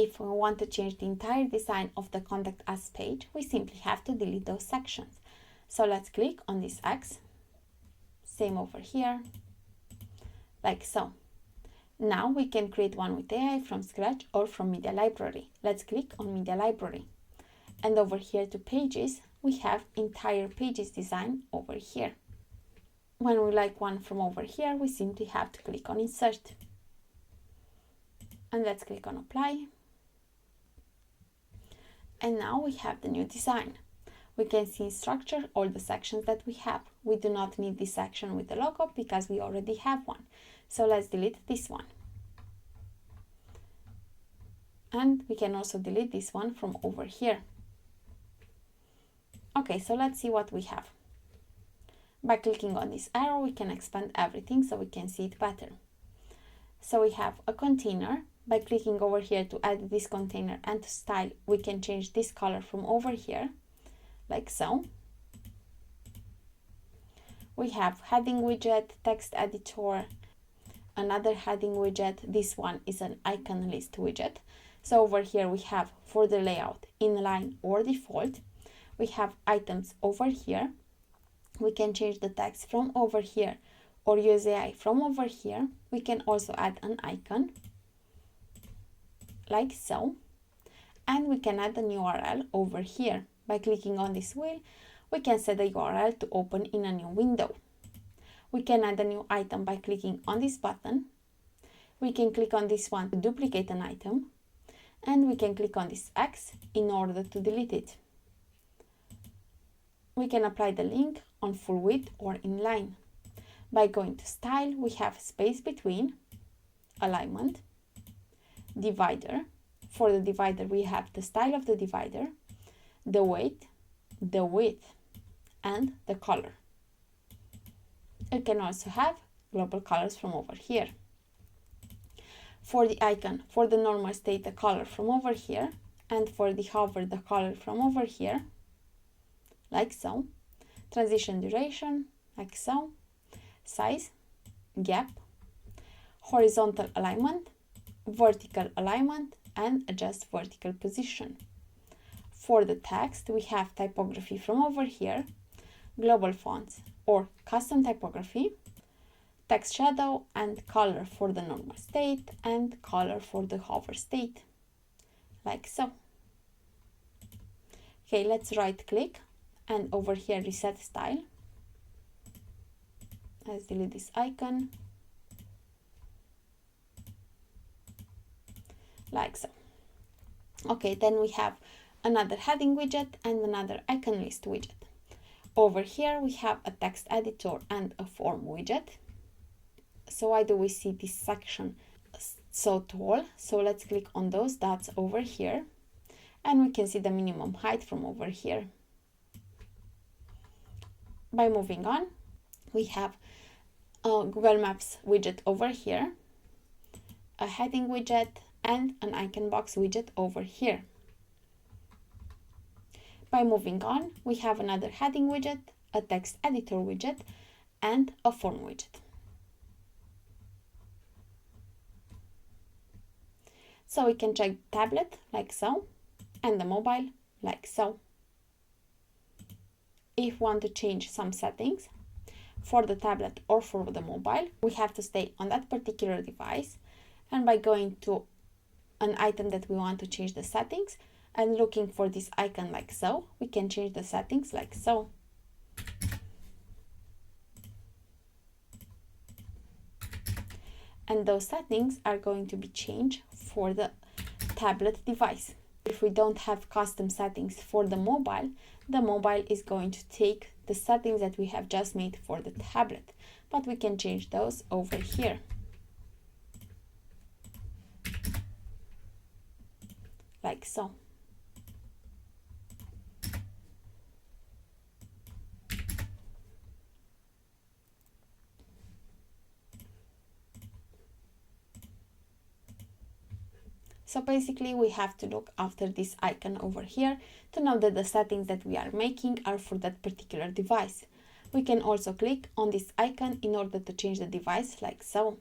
if we want to change the entire design of the Contact Us page, we simply have to delete those sections. So let's click on this X, same over here, like so. Now we can create one with AI from scratch or from Media Library. Let's click on Media Library. And over here to Pages, we have entire Pages design over here. When we like one from over here, we simply have to click on Insert. And let's click on Apply. And now we have the new design. We can see in structure all the sections that we have. We do not need this section with the logo because we already have one. So let's delete this one. And we can also delete this one from over here. Okay, so let's see what we have. By clicking on this arrow, we can expand everything so we can see it better. So we have a container. By clicking over here to add this container and to style, we can change this color from over here, like so. We have heading widget, text editor, another heading widget. This one is an icon list widget. So over here we have for the layout, inline or default. We have items over here. We can change the text from over here or use AI from over here. We can also add an icon, like so. And we can add an URL over here. By clicking on this wheel, we can set the URL to open in a new window. We can add a new item by clicking on this button. We can click on this one to duplicate an item. And we can click on this X in order to delete it. We can apply the link on full width or inline. By going to Style, we have space between, alignment, divider. For the divider, we have the style of the divider, the weight, the width, and the color. You can also have global colors from over here. For the icon, for the normal state, the color from over here, and for the hover, the color from over here, like so. Transition duration, like so. Size, gap, horizontal alignment, vertical alignment, and adjust vertical position. For the text, we have typography from over here, global fonts or custom typography, text shadow and color for the normal state and color for the hover state, like so. Okay, let's right click and over here reset style. Let's delete this icon, like so. Okay, then we have another heading widget and another icon list widget. Over here we have a text editor and a form widget. So why do we see this section so tall? So let's click on those dots over here and we can see the minimum height from over here. By moving on, we have a Google Maps widget over here, a heading widget, and an icon box widget over here. By moving on, we have another heading widget, a text editor widget, and a form widget. So we can check the tablet, like so, and the mobile, like so. If we want to change some settings for the tablet or for the mobile, we have to stay on that particular device, and by going to an item that we want to change the settings and looking for this icon like so, we can change the settings like so. And those settings are going to be changed for the tablet device. If we don't have custom settings for the mobile is going to take the settings that we have just made for the tablet, but we can change those over here. Like so. So basically we have to look after this icon over here to know that the settings that we are making are for that particular device. We can also click on this icon in order to change the device like so.